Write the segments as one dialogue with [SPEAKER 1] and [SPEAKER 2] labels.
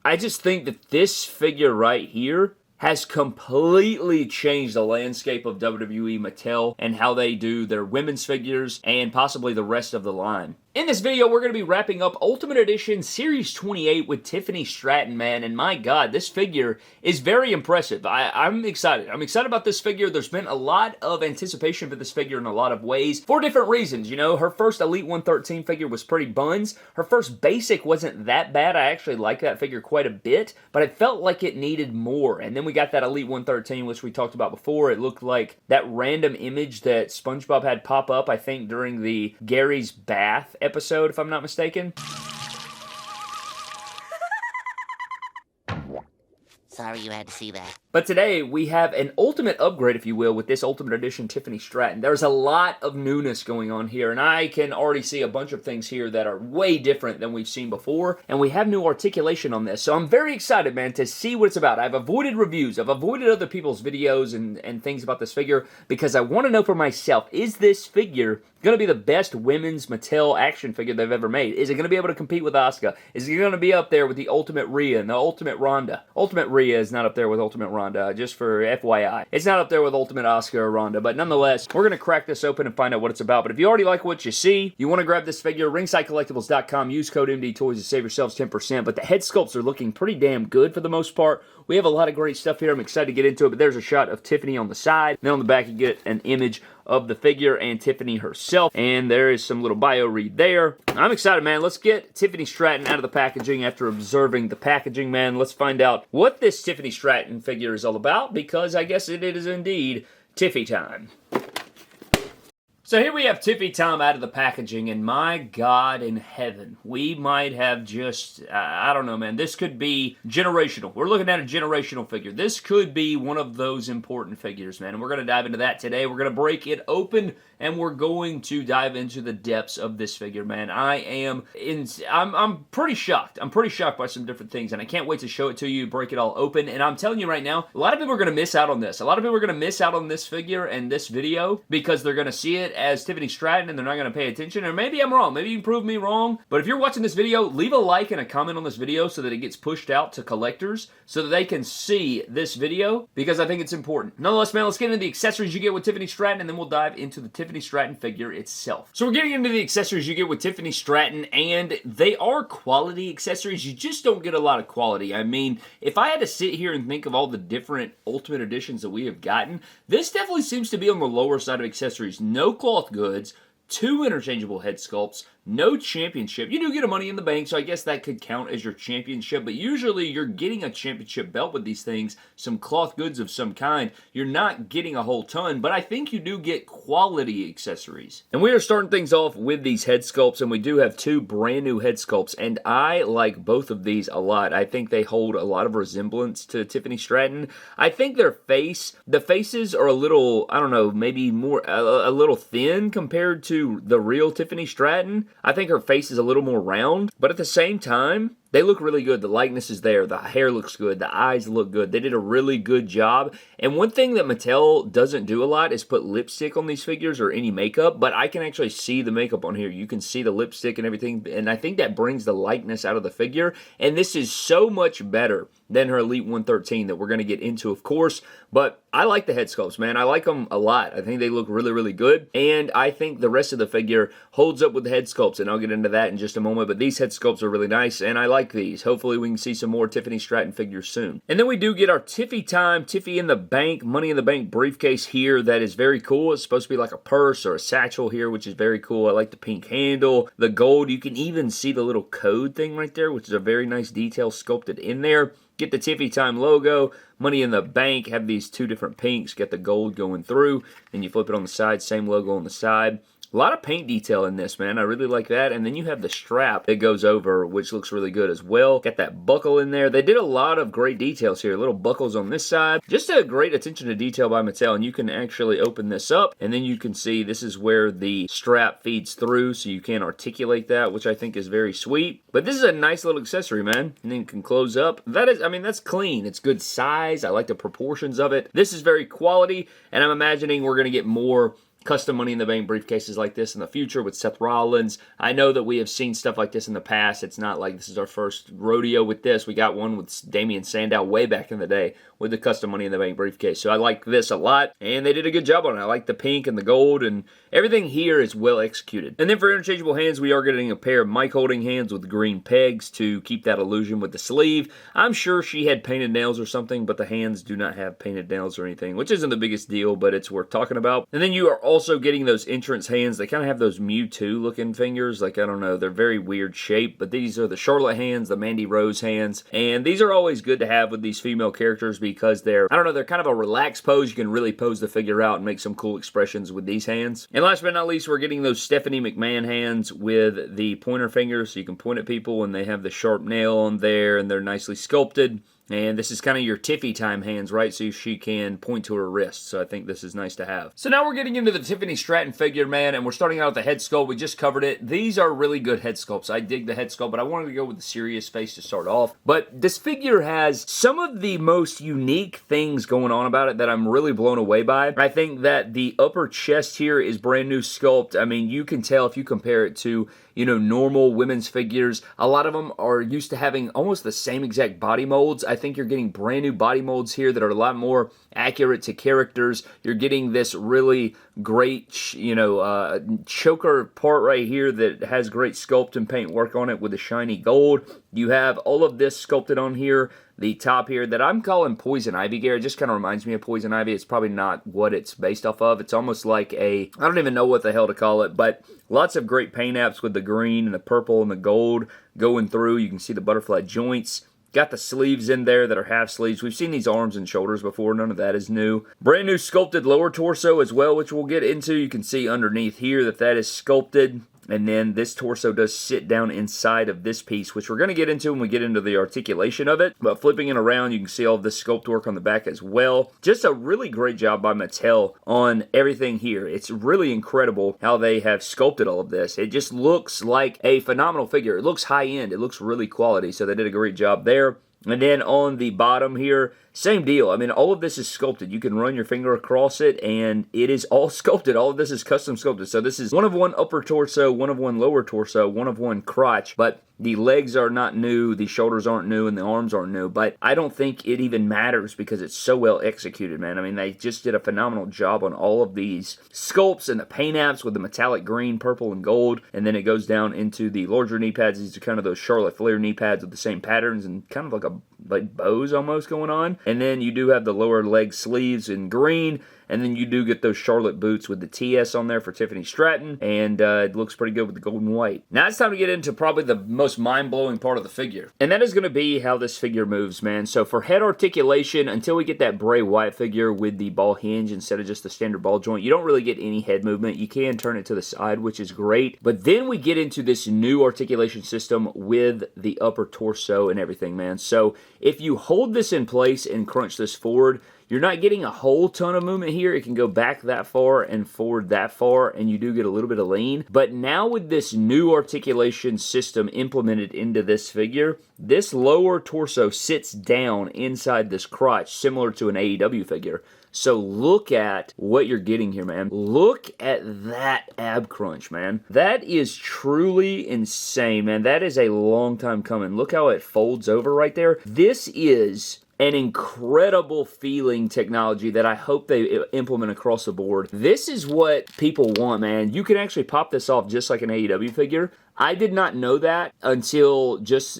[SPEAKER 1] I just think that this figure right here has completely changed the landscape of WWE Mattel and how they do their women's figures and possibly the rest of the line. In this video, we're going to be wrapping up Ultimate Edition Series 28 with Tiffany Stratton, man, and my God, this figure is very impressive. I'm excited. I'm excited about this figure. There's been a lot of anticipation for this figure in a lot of ways for different reasons. You know, her first Elite 113 figure was pretty buns. Her first basic wasn't that bad. I actually like that figure quite a bit, but I felt like it needed more. And then we got that Elite 113, which we talked about before. It looked like that random image that SpongeBob had pop up, I think, during the Gary's Bath episode, if I'm not mistaken.
[SPEAKER 2] Sorry you had to see that.
[SPEAKER 1] But today, we have an ultimate upgrade, if you will, with this Ultimate Edition Tiffany Stratton. There's a lot of newness going on here, and I can already see a bunch of things here that are way different than we've seen before, and we have new articulation on this. So I'm very excited, man, to see what it's about. I've avoided reviews. I've avoided other people's videos and things about this figure because I want to know for myself, is this figure going to be the best women's Mattel action figure they've ever made? Is it going to be able to compete with Asuka? Is it going to be up there with the Ultimate Rhea and the Ultimate Ronda? Ultimate Rhea is not up there with Ultimate Ronda, just for FYI. It's not up there with Ultimate Asuka or Ronda, but nonetheless, we're going to crack this open and find out what it's about. But if you already like what you see, you want to grab this figure, ringsidecollectibles.com, use code MDTOYS to save yourselves 10%, but the head sculpts are looking pretty damn good for the most part. We have a lot of great stuff here. I'm excited to get into it, but there's a shot of Tiffany on the side. Then on the back, you get an image of the figure and Tiffany herself, and there is some little bio read there. I'm excited, man. Let's get Tiffany Stratton out of the packaging after observing the packaging, man. Let's find out what this Tiffany Stratton figure is all about, because I guess it is indeed Tiffy Time. So here we have Tiffy Time out of the packaging, and my God in heaven, we might have just, I don't know, man, this could be generational. We're looking at a generational figure. This could be one of those important figures, man, and we're going to dive into that today. We're going to break it open, and we're going to dive into the depths of this figure, man. I'm pretty shocked. I'm pretty shocked by some different things, and I can't wait to show it to you, break it all open, and I'm telling you right now, a lot of people are going to miss out on this. A lot of people are going to miss out on this figure and this video because they're going to see it as Tiffany Stratton and they're not going to pay attention, or maybe I'm wrong. Maybe you can prove me wrong, but if you're watching this video, leave a like and a comment on this video so that it gets pushed out to collectors so that they can see this video, because I think it's important. Nonetheless, man, let's get into the accessories you get with Tiffany Stratton, and then we'll dive into the Tiffany Stratton figure itself. So we're getting into the accessories you get with Tiffany Stratton, and they are quality accessories. You just don't get a lot of quality. I mean, if I had to sit here and think of all the different Ultimate Editions that we have gotten, this definitely seems to be on the lower side of accessories. No cloth goods, 2 interchangeable head sculpts, no championship. You do get a Money in the Bank, so I guess that could count as your championship, but usually you're getting a championship belt with these things, some cloth goods of some kind. You're not getting a whole ton, but I think you do get quality accessories. And we are starting things off with these head sculpts, and we do have 2 brand new head sculpts, and I like both of these a lot. I think they hold a lot of resemblance to Tiffany Stratton. I think the faces are a little, I don't know, maybe more, a little thin compared to the real Tiffany Stratton. I think her face is a little more round, but at the same time, they look really good. The likeness is there. The hair looks good. The eyes look good. They did a really good job. And one thing that Mattel doesn't do a lot is put lipstick on these figures or any makeup, but I can actually see the makeup on here. You can see the lipstick and everything, and I think that brings the likeness out of the figure, and this is so much better than her Elite 113 that we're going to get into, of course, but I like the head sculpts, man. I like them a lot. I think they look really, really good, and I think the rest of the figure holds up with the head sculpts, and I'll get into that in just a moment, but these head sculpts are really nice, and I like these. Hopefully we can see some more Tiffany Stratton figures soon. And then we do get our Tiffy Time, Tiffy in the Bank, Money in the Bank briefcase here that is very cool. It's supposed to be like a purse or a satchel here, which is very cool. I like the pink handle, the gold. You can even see the little code thing right there, which is a very nice detail sculpted in there. Get the Tiffy Time logo, Money in the Bank, have these 2 different pinks, get the gold going through, and you flip it on the side, same logo on the side. A lot of paint detail in this, man. I really like that. And then you have the strap that goes over, which looks really good as well. Got that buckle in there. They did a lot of great details here. Little buckles on this side. Just a great attention to detail by Mattel. And you can actually open this up, and then you can see this is where the strap feeds through, so you can articulate that, which I think is very sweet. But this is a nice little accessory, man. And then you can close up. That is, I mean, that's clean. It's good size. I like the proportions of it. This is very quality, and I'm imagining we're going to get more custom Money in the Bank briefcases like this in the future with Seth Rollins. I know that we have seen stuff like this in the past. It's not like this is our first rodeo with this. We got one with Damian Sandow way back in the day with the custom Money in the Bank briefcase. So I like this a lot, and they did a good job on it. I like the pink and the gold, and everything here is well executed. And then for interchangeable hands, we are getting a pair of mic holding hands with green pegs to keep that illusion with the sleeve. I'm sure she had painted nails or something, but the hands do not have painted nails or anything, which isn't the biggest deal, but it's worth talking about. And then you are also getting those entrance hands. They kind of have those Mewtwo looking fingers. Like, I don't know, they're very weird shape, but these are the Charlotte hands, the Mandy Rose hands, and these are always good to have with these female characters because they're, I don't know, they're kind of a relaxed pose. You can really pose the figure out and make some cool expressions with these hands. And last but not least, we're getting those Stephanie McMahon hands with the pointer fingers, so you can point at people and they have the sharp nail on there and they're nicely sculpted. And this is kind of your Tiffy Time hands, right? So she can point to her wrist. So I think this is nice to have. So now we're getting into the Tiffany Stratton figure, man, and we're starting out with the head sculpt. We just covered it. These are really good head sculpts. I dig the head sculpt, but I wanted to go with the serious face to start off. But this figure has some of the most unique things going on about it that I'm really blown away by. I think that the upper chest here is brand new sculpt. I mean, you can tell if you compare it to, you know, normal women's figures. A lot of them are used to having almost the same exact body molds. I think you're getting brand new body molds here that are a lot more accurate to characters. You're getting this really great, you know, choker part right here that has great sculpt and paint work on it with the shiny gold. You have all of this sculpted on here. The top here that I'm calling Poison Ivy gear. It just kind of reminds me of Poison Ivy. It's probably not what it's based off of. It's almost like a, I don't even know what the hell to call it, but lots of great paint apps with the green and the purple and the gold going through. You can see the butterfly joints. Got the sleeves in there that are half sleeves. We've seen these arms and shoulders before. None of that is new. Brand new sculpted lower torso as well, which we'll get into. You can see underneath here that that is sculpted. And then this torso does sit down inside of this piece, which we're going to get into when we get into the articulation of it. But flipping it around, you can see all of this sculpt work on the back as well. Just a really great job by Mattel on everything here. It's really incredible how they have sculpted all of this. It just looks like a phenomenal figure. It looks high-end. It looks really quality, so they did a great job there. And then on the bottom here, same deal. I mean, all of this is sculpted. You can run your finger across it, and it is all sculpted. All of this is custom sculpted. So this is one of one upper torso, one of one lower torso, one of one crotch, but the legs are not new, the shoulders aren't new, and the arms aren't new. But I don't think it even matters because it's so well executed, man. I mean, they just did a phenomenal job on all of these sculpts and the paint apps with the metallic green, purple, and gold. And then it goes down into the larger knee pads. These are kind of those Charlotte Flair knee pads with the same patterns and kind of like bows almost going on. And then you do have the lower leg sleeves in green. And then you do get those Charlotte boots with the TS on there for Tiffany Stratton. And it looks pretty good with the gold and white. Now it's time to get into probably the most mind-blowing part of the figure. And that is going to be how this figure moves, man. So for head articulation, until we get that Bray Wyatt figure with the ball hinge instead of just the standard ball joint, you don't really get any head movement. You can turn it to the side, which is great. But then we get into this new articulation system with the upper torso and everything, man. So if you hold this in place and crunch this forward, you're not getting a whole ton of movement here. It can go back that far and forward that far, and you do get a little bit of lean. But now with this new articulation system implemented into this figure, this lower torso sits down inside this crotch, similar to an AEW figure. So look at what you're getting here, man. Look at that ab crunch, man. That is truly insane, man. That is a long time coming. Look how it folds over right there. This is an incredible feeling technology that I hope they implement across the board. This is what people want, man. You can actually pop this off just like an AEW figure. I did not know that until just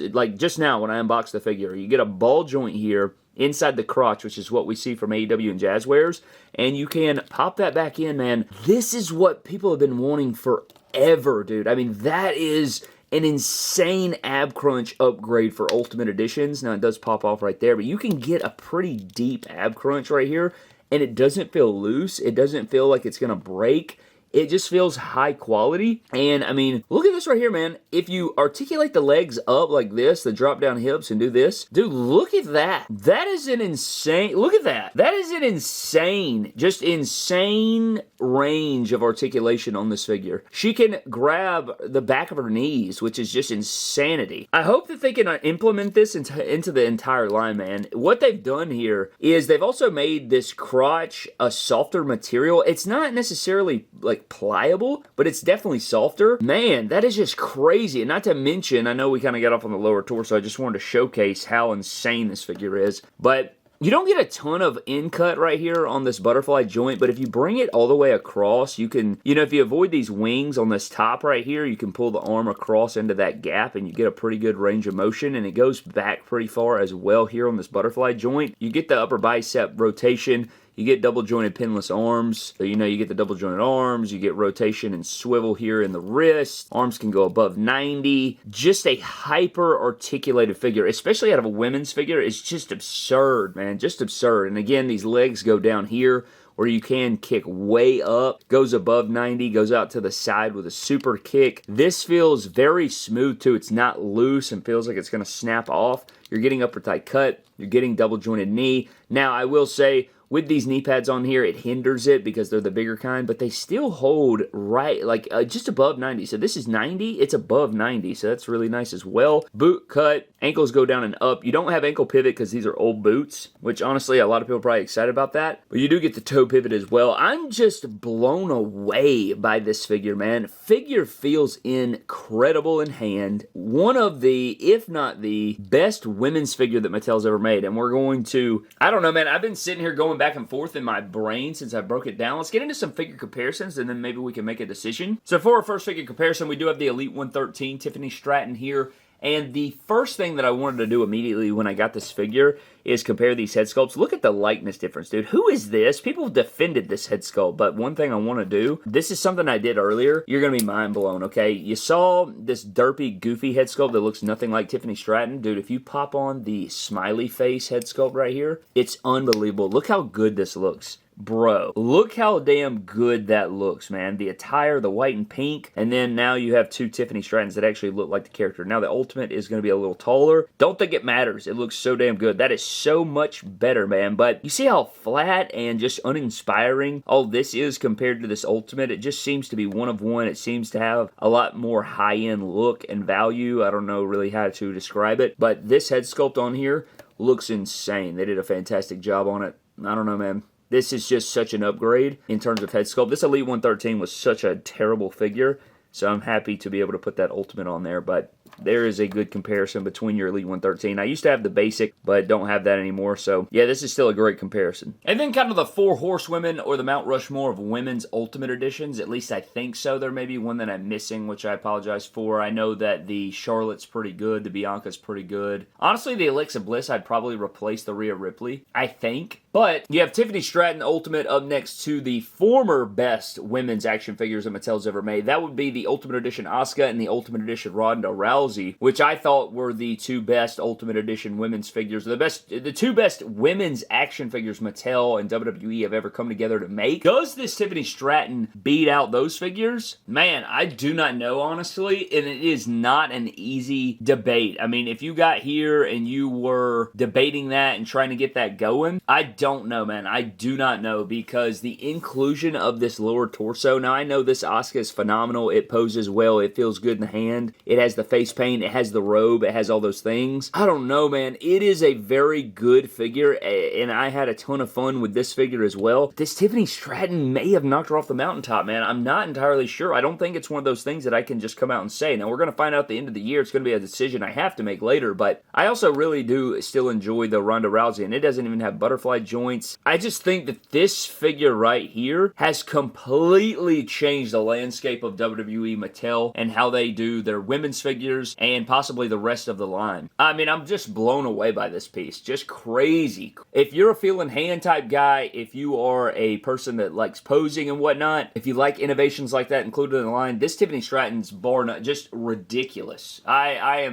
[SPEAKER 1] now when I unboxed the figure. You get a ball joint here inside the crotch, which is what we see from AEW and Jazzwares, and you can pop that back in, man. This is what people have been wanting forever, dude. I mean, that is an insane ab crunch upgrade for Ultimate Editions. Now, it does pop off right there, but you can get a pretty deep ab crunch right here, and it doesn't feel loose. It doesn't feel like it's going to break. It just feels high quality. And I mean, look at this right here, man. If you articulate the legs up like this, the drop down hips, and do this, dude, look at that. That is an insane, look at that. That is an insane, just insane range of articulation on this figure. She can grab the back of her knees, which is just insanity. I hope that they can implement this into the entire line, man. What they've done here is they've also made this crotch a softer material. It's not necessarily like pliable, but it's definitely softer. Man, that is just crazy. And not to mention, I know we kind of got off on the lower torso. I just wanted to showcase how insane this figure is. But you don't get a ton of in cut right here on this butterfly joint, but if you bring it all the way across, you can, you know, if you avoid these wings on this top right here, you can pull the arm across into that gap and you get a pretty good range of motion, and it goes back pretty far as well here on this butterfly joint. You get the upper bicep rotation. You get double jointed pinless arms. So, you know, you get the double jointed arms. You get rotation and swivel here in the wrist. Arms can go above 90. Just a hyper articulated figure, especially out of a women's figure. It's just absurd, man. Just absurd. And again, these legs go down here where you can kick way up, goes above 90, goes out to the side with a super kick. This feels very smooth too. It's not loose and feels like it's going to snap off. You're getting upper thigh cut. You're getting double jointed knee. Now, I will say, with these knee pads on here, it hinders it because they're the bigger kind, but they still hold right, like just above 90. So this is 90, it's above 90, so that's really nice as well. Boot cut, ankles go down and up. You don't have ankle pivot because these are old boots, which honestly, a lot of people are probably excited about that, but you do get the toe pivot as well. I'm just blown away by this figure, man. Figure feels incredible in hand. One of the, if not the best women's figure that Mattel's ever made, and we're going to, I don't know, man, I've been sitting here going back and forth in my brain since I broke it down. Let's get into some figure comparisons and then maybe we can make a decision. So for our first figure comparison, we do have the Elite 113 Tiffany Stratton here. And the first thing that I wanted to do immediately when I got this figure is compare these head sculpts. Look at the likeness difference, dude. Who is this? People have defended this head sculpt, but one thing I want to do, this is something I did earlier. You're going to be mind blown, okay? You saw this derpy, goofy head sculpt that looks nothing like Tiffany Stratton. Dude, if you pop on the smiley face head sculpt right here, it's unbelievable. Look how good this looks. Bro, look how damn good that looks, man. The attire, the white and pink, and then now you have two Tiffany Strattons that actually look like the character. Now the Ultimate is going to be a little taller. Don't think it matters. It looks so damn good. That is so much better, man. But you see how flat and just uninspiring all this is compared to this Ultimate? It just seems to be one of one. It seems to have a lot more high-end look and value. I don't know really how to describe it, but this head sculpt on here looks insane. They did a fantastic job on it. I don't know, man. This is just such an upgrade in terms of head sculpt. This Elite 113 was such a terrible figure, so I'm happy to be able to put that Ultimate on there, but there is a good comparison between your Elite 113. I used to have the basic, but don't have that anymore, so yeah, this is still a great comparison. And then kind of the four horsewomen or the Mount Rushmore of women's Ultimate editions, at least I think so. There may be one that I'm missing, which I apologize for. I know that the Charlotte's pretty good, the Bianca's pretty good. Honestly, the Alexa Bliss, I'd probably replace the Rhea Ripley, I think. But you have Tiffany Stratton Ultimate up next to the former best women's action figures that Mattel's ever made. That would be the Ultimate Edition Asuka and the Ultimate Edition Ronda Rousey, which I thought were the two best Ultimate Edition women's figures. The two best women's action figures Mattel and WWE have ever come together to make. Does this Tiffany Stratton beat out those figures? Man, I do not know, honestly, and it is not an easy debate. I mean, if you got here and you were debating that and trying to get that going, I don't know, man. I do not know, because the inclusion of this lower torso, now I know this Asuka is phenomenal. It poses well. It feels good in the hand. It has the face paint. It has the robe. It has all those things. I don't know, man. It is a very good figure, and I had a ton of fun with this figure as well. This Tiffany Stratton may have knocked her off the mountaintop, man. I'm not entirely sure. I don't think it's one of those things that I can just come out and say. Now, we're going to find out at the end of the year. It's going to be a decision I have to make later, but I also really do still enjoy the Ronda Rousey, and it doesn't even have butterfly joints. I just think that this figure right here has completely changed the landscape of WWE Mattel and how they do their women's figures and possibly the rest of the line. I mean, I'm just blown away by this piece. Just crazy. If you're a feeling hand type guy, if you are a person that likes posing and whatnot, if you like innovations like that included in the line, this Tiffany Stratton's bar none, just ridiculous. I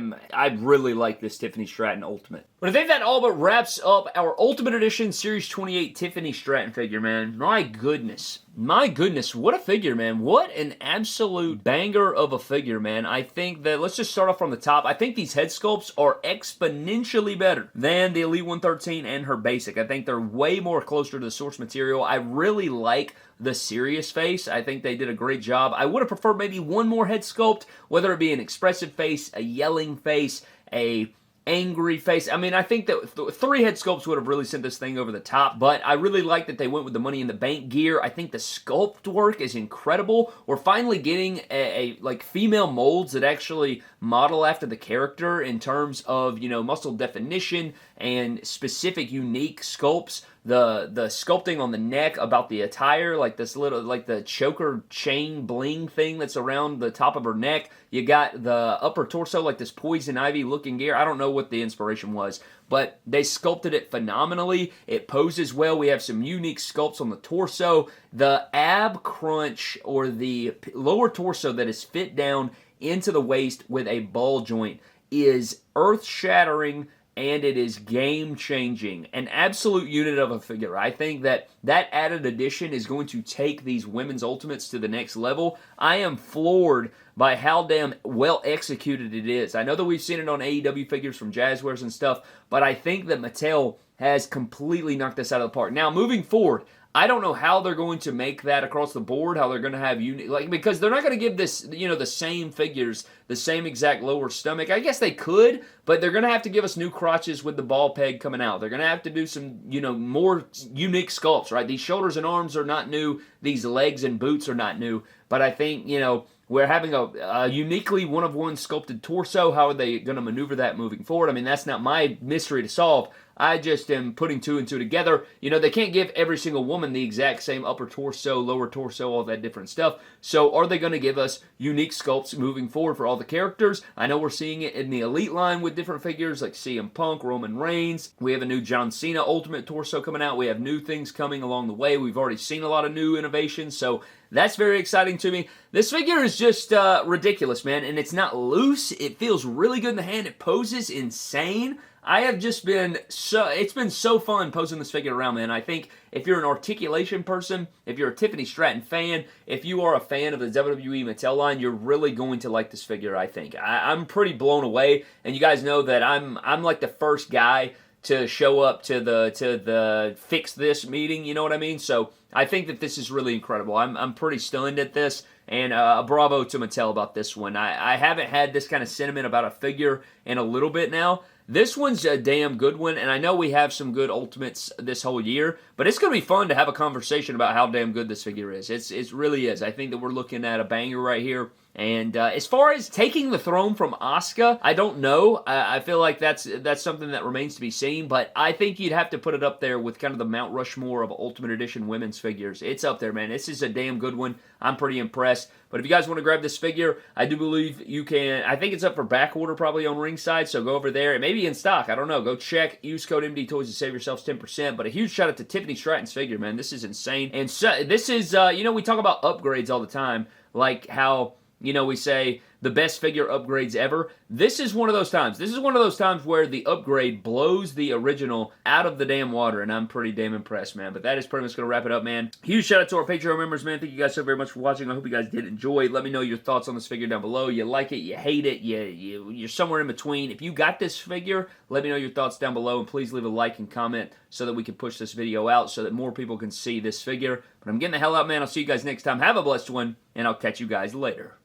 [SPEAKER 1] really like this Tiffany Stratton Ultimate. But I think that all but wraps up our Ultimate Edition Series 28 Tiffany Stratton figure, man. My goodness. My goodness, what a figure, man. What an absolute banger of a figure, man. I think that, let's just start off from the top. I think these head sculpts are exponentially better than the Elite 113 and her basic. I think they're way more closer to the source material. I really like the serious face. I think they did a great job. I would have preferred maybe one more head sculpt, whether it be an expressive face, a yelling face, a angry face. I mean, I think that 3 head sculpts would have really sent this thing over the top, but I really like that they went with the Money in the Bank gear. I think the sculpt work is incredible. We're finally getting a like female molds that actually model after the character in terms of, you know, muscle definition and specific unique sculpts. The sculpting on the neck about the attire, like this little, like the choker chain bling thing that's around the top of her neck. You got the upper torso, like this poison ivy looking gear. I don't know what the inspiration was, but they sculpted it phenomenally. It poses well. We have some unique sculpts on the torso. The ab crunch, or the lower torso that is fit down into the waist with a ball joint, is earth-shattering, and it is game-changing. An absolute unit of a figure. I think that that added addition is going to take these women's ultimates to the next level. I am floored by how damn well executed it is. I know that we've seen it on AEW figures from Jazzwares and stuff, but I think that Mattel has completely knocked this out of the park. Now, moving forward, I don't know how they're going to make that across the board, how they're going to have unique, like, because they're not going to give this, you know, the same figures, the same exact lower stomach. I guess they could, but they're going to have to give us new crotches with the ball peg coming out. They're going to have to do some, you know, more unique sculpts, right? These shoulders and arms are not new. These legs and boots are not new. But I think, you know, we're having a uniquely one-of-one sculpted torso. How are they going to maneuver that moving forward? I mean, that's not my mystery to solve. I just am putting 2 and 2 together. You know, they can't give every single woman the exact same upper torso, lower torso, all that different stuff. So are they going to give us unique sculpts moving forward for all the characters? I know we're seeing it in the Elite line with different figures like CM Punk, Roman Reigns. We have a new John Cena Ultimate torso coming out. We have new things coming along the way. We've already seen a lot of new innovations, so that's very exciting to me. This figure is just ridiculous, man, and it's not loose. It feels really good in the hand. It poses insane. I have just been it's been so fun posing this figure around, man. I think if you're an Articulation person, if you're a Tiffany Stratton fan, if you are a fan of the WWE Mattel line, you're really going to like this figure, I think. I'm pretty blown away, and you guys know that I'm like the first guy to show up to the fix this meeting, you know what I mean? So I think that this is really incredible. I'm pretty stunned at this, and bravo to Mattel about this one. I haven't had this kind of sentiment about a figure in a little bit now. This one's a damn good one, and I know we have some good Ultimates this whole year, but it's going to be fun to have a conversation about how damn good this figure is. It really is. I think that we're looking at a banger right here. And as far as taking the throne from Asuka, I don't know. I feel like that's something that remains to be seen, but I think you'd have to put it up there with kind of the Mount Rushmore of Ultimate Edition women's figures. It's up there, man. This is a damn good one. I'm pretty impressed. But if you guys want to grab this figure, I do believe you can. I think it's up for back order probably on Ringside, so go over there. It may be in stock. I don't know. Go check. Use code MD Toys to save yourselves 10%. But a huge shout out to Tiffany Stratton's figure, man. This is insane. And so, this is, you know, we talk about upgrades all the time, like how, you know, we say the best figure upgrades ever. This is one of those times. This is one of those times where the upgrade blows the original out of the damn water, and I'm pretty damn impressed, man. But that is pretty much going to wrap it up, man. Huge shout out to our Patreon members, man. Thank you guys so very much for watching. I hope you guys did enjoy. Let me know your thoughts on this figure down below. You like it, you hate it, you're somewhere in between. If you got this figure, let me know your thoughts down below, and please leave a like and comment so that we can push this video out so that more people can see this figure. But I'm getting the hell out, man. I'll see you guys next time. Have a blessed one, and I'll catch you guys later.